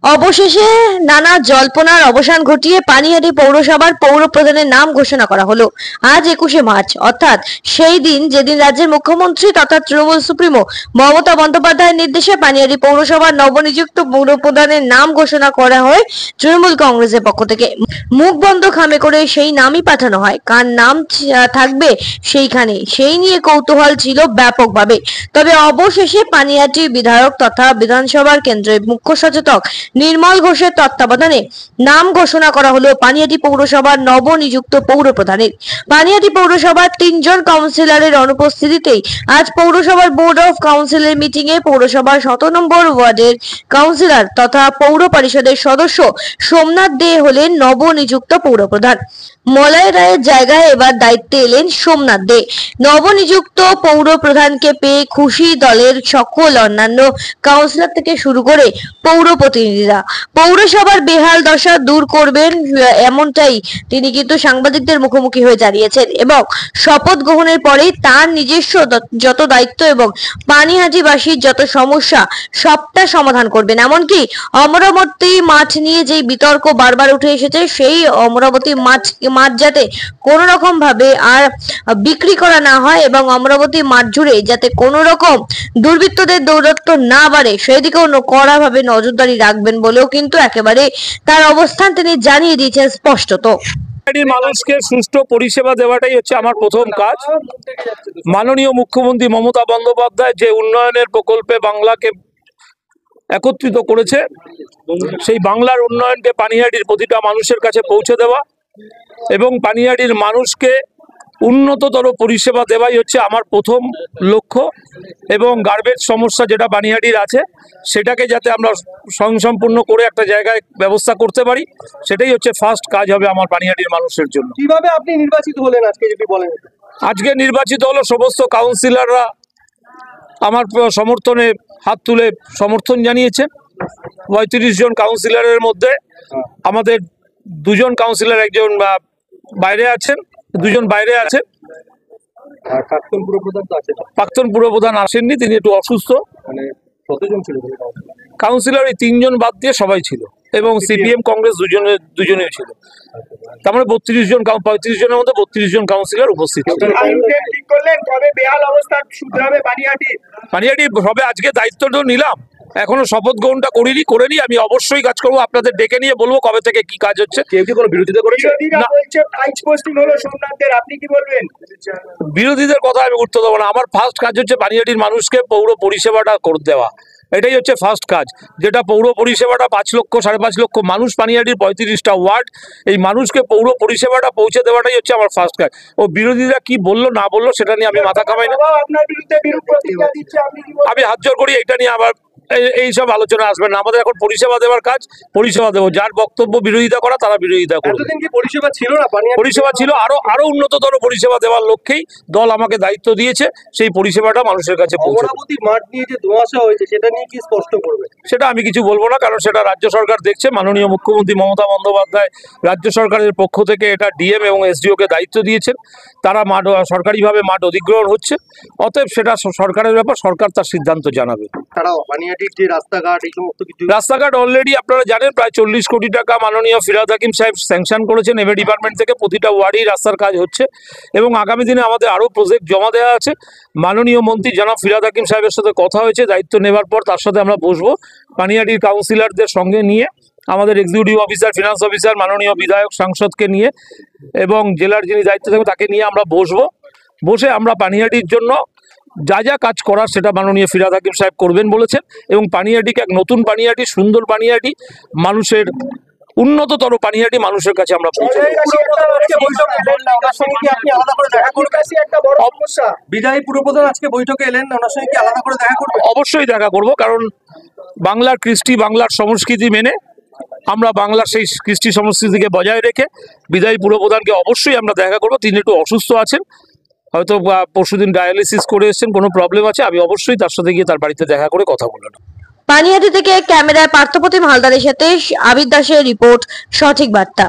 অবশেষে নানা জল্পনার অবসান ঘটিয়ে পানিহাটি পৌরসভার পৌর প্রধানের নাম ঘোষণা করা হলো আজ 21শে মার্চ, অর্থাৎ সেই দিন যেদিন রাজ্যের মুখ্যমন্ত্রী তথা তৃণমূল সুপ্রিমো মমতা বন্দ্যোপাধ্যায়ের নির্দেশে পানিহাটি পৌরসভার নবনিযুক্ত পৌর প্রধানের নাম ঘোষণা করা হয় তৃণমূল কংগ্রেসের পক্ষ থেকে। মুখ বন্ধ খামে করে সেই নামই পাঠানো হয়। কার নাম থাকবে সেইখানে, সেই নিয়ে কৌতূহল ছিল ব্যাপকভাবে। তবে অবশেষে পানিহাটি বিধায়ক তথা বিধানসভার কেন্দ্রের মুখ্য সচেতক নির্মল ঘোষের তত্ত্বাবধানে নাম ঘোষণা করা হলো পানিহাটি পৌরসভার নবনিযুক্ত পৌর প্রধানের। পানিহাটি পৌরসভার 3 জন কাউন্সিলরের অনুপস্থিতিতেই আজ পৌরসভার বোর্ড অফ কাউন্সিলের মিটিং এ পৌরসভার 17 নম্বর ওয়ার্ডের কাউন্সিলর তথা পৌর পরিষদের সদস্য সোমনাথ দে হলেন নবনিযুক্ত পৌর প্রধান। মলয় রায়ের জায়গায় এবার দায়িত্বে এলেন সোমনাথ দে। নবনিযুক্ত পৌর প্রধানকে পেয়ে খুশি দলের সকল অন্যান্য কাউন্সিলর থেকে শুরু করে পৌর প্রতিনিধিরা। পৌরসভার বেহাল দশা দূর করবেন এমনটাই তিনি কিন্তু সাংবাদিকদের মুখোমুখি হয়ে জানিয়েছেন এবং শপথ গ্রহণের পরেই তার নিজস্ব যত দায়িত্ব এবং পানিহাটিবাসীর যত সমস্যা সবটা সমাধান করবেন। এমনকি অমরাবতী মাঠ নিয়ে যে বিতর্ক বারবার উঠে এসেছে, সেই অমরাবতী মাঠ যাতে কোনো রকম ভাবে আর বিক্রি করা না হয় এবং অমরাবতী মাঠ জুড়ে যাতে কোনো রকম দুর্বৃত্তদের দৌরাত্ম্য না বাড়ে, সেদিকেও কড়াভাবে নজরদারি রাখবেন বলেও কিন্তু একেবারে তার অবস্থান তিনি জানিয়ে দিয়েছেন স্পষ্টত। মানুষকে সুষ্ঠু পরিষেবা দেওয়াটাই হচ্ছে আমার প্রথম কাজ। মাননীয় মুখ্যমন্ত্রী মমতা বন্দ্যোপাধ্যায় যে উন্নয়নের প্রকল্পে বাংলাকে একত্রিত করেছে, সেই বাংলার উন্নয়নকে পানিহাটির প্রতিটা মানুষের কাছে পৌঁছে দেওয়া এবং পানিহাটির মানুষকে উন্নততর পরিষেবা দেওয়াই হচ্ছে আমার প্রথম লক্ষ্য। এবং গার্বেজ সমস্যা যেটা পানিহাটির আছে, সেটাকে যাতে আমরা স্বয়ংসম্পূর্ণ করে একটা জায়গায় ব্যবস্থা করতে পারি, সেটাই হচ্ছে ফার্স্ট কাজ হবে আমার পানিহাটির মানুষের জন্য। কিভাবে আপনি নির্বাচিত হলেন আজকে, যদি বলেন? আজকে নির্বাচিত হলো সমস্ত কাউন্সিলররা আমার সমর্থনে হাত তুলে সমর্থন জানিয়েছেন। 35 জন কাউন্সিলরের মধ্যে আমাদের 2 জন কাউন্সিলর, একজন বাইরে আছেন, 2 জন বাইরে আছেন। প্রাক্তন পুরপ্রধান আসেননি, তিনি একটু অসুস্থ। কাউন্সিলর এই 3 জন বাদ দিয়ে সবাই ছিল এবং সিপিএম কংগ্রেস দুজনেই ছিল। তার মানে 32 জন, 35 জনের মধ্যে 32 জন কাউন্সিলর উপস্থিত ছিল। পানিহাটি সবে আজকে দায়িত্ব তো নিলাম, এখনো শপথ গ্রহণটা করিনি। আমি অবশ্যই কাজ করবো, আপনাদের ডেকে নিয়ে বলবো কবে থেকে কি কাজ হচ্ছে। কেউ কি কোনো বিরোধিতা করেছে? বিরোধীদের কথা আমি উঠতে দেবো না। আমার ফার্স্ট কাজ হচ্ছে পানিহাটির মানুষকে পৌর পরিষেবাটা করে দেওয়া, এটাই হচ্ছে ফার্স্ট কাজ। যেটা পৌর পরিষেবাটা 5 লক্ষ 5.5 লক্ষ মানুষ পানিহাটির 35টা ওয়ার্ড, এই মানুষকে পৌর পরিষেবাটা পৌঁছে দেওয়াটাই হচ্ছে আমার ফার্স্ট কাজ। ও বিরোধীরা কি বললো না বললো সেটা নিয়ে আমি মাথা কামাই না। আমি হাত জোর করি, এটা নিয়ে আবার এইসব আলোচনা আসবে না। আমাদের এখন পরিষেবা দেওয়ার কাজ, পরিষেবা দেবো। যার বক্তব্য বিরোধিতা করা তারা বিরোধিতা করবে। পরিষেবা ছিল না, পরিষেবা ছিল, আরো উন্নততর পরিষেবা দেওয়ার লক্ষ্যেই দল আমাকে দায়িত্ব দিয়েছে সেই পরিষেবাটা মানুষের কাছে পৌঁছে। অমরাবতী মাঠ নিয়ে যে ধোঁয়াশা হয়েছে, সেটা নিয়ে কি স্পষ্ট করবে? সেটা আমি কিছু বলবো না, কারণ সেটা রাজ্য সরকার দেখছে। মাননীয় মুখ্যমন্ত্রী মমতা বন্দ্যোপাধ্যায় রাজ্য সরকারের পক্ষ থেকে এটা ডিএম এবং এসডিও কে দায়িত্ব দিয়েছেন। তারা সরকারিভাবে মাঠ অধিগ্রহণ হচ্ছে, অতএব সেটা সরকারের ব্যাপার, সরকার তার সিদ্ধান্ত জানাবে। পানিহাটির যে রাস্তাঘাট অলরেডি আপনারা জানেন প্রায় 40 কোটি টাকা মাননীয় ফিরহাদ হাকিম সাহেব স্যাংশন করেছেন এমএ ডিপার্টমেন্ট থেকে। প্রতিটা ওয়ার্ডেই রাস্তার কাজ হচ্ছে এবং আগামী দিনে আমাদের আরও প্রজেক্ট জমা দেওয়া আছে। মাননীয় মন্ত্রী জনাব ফিরহাদ হাকিম সাহেবের সাথে কথা হয়েছে, দায়িত্ব নেবার পর তার সাথে আমরা বসবো, পানিহাটির কাউন্সিলরদের সঙ্গে নিয়ে, আমাদের এক্সিকিউটিভ অফিসার, ফিনান্স অফিসার, মাননীয় বিধায়ক, সাংসদকে নিয়ে এবং জেলার যিনি দায়িত্ব থাকবেন তাকে নিয়ে আমরা বসে আমরা পানিহাটির জন্য যা যা কাজ করার সেটা মাননীয় ফিরহাদ হাকিম সাহেব করবেন বলেছেন। এবং পানিহাটিকে এক নতুন পানিহাটি, সুন্দর পানিহাটি, মানুষের উন্নততর পানিহাটি মানুষের কাছে আমরা পৌঁছে দেব। বিদায়ী পুরপ্রধান আজকে বৈঠকে এলেন, ওনার সঙ্গে কি আলাদা করে দেখা করবে? অবশ্যই দেখা করব, কারণ বাংলার কৃষ্টি, বাংলার সংস্কৃতি মেনে আমরা বাংলার সেই কৃষ্টি সংস্কৃতিকে বজায় রেখে বিদায়ী পুরপ্রধানকে অবশ্যই আমরা দেখা করব। তিনি একটু অসুস্থ আছেন, হয়তো পরশুদিন ডায়ালিসিস করে এসেছেন, কোনো প্রবলেম আছে। আমি অবশ্যই তার সাথে গিয়ে তার বাড়িতে দেখা করে কথা বললাম। পানিহাটি থেকে ক্যামেরায় পার্থপ্রতিম হালদারের সাথে আবির দাসের রিপোর্ট, সঠিক বার্তা।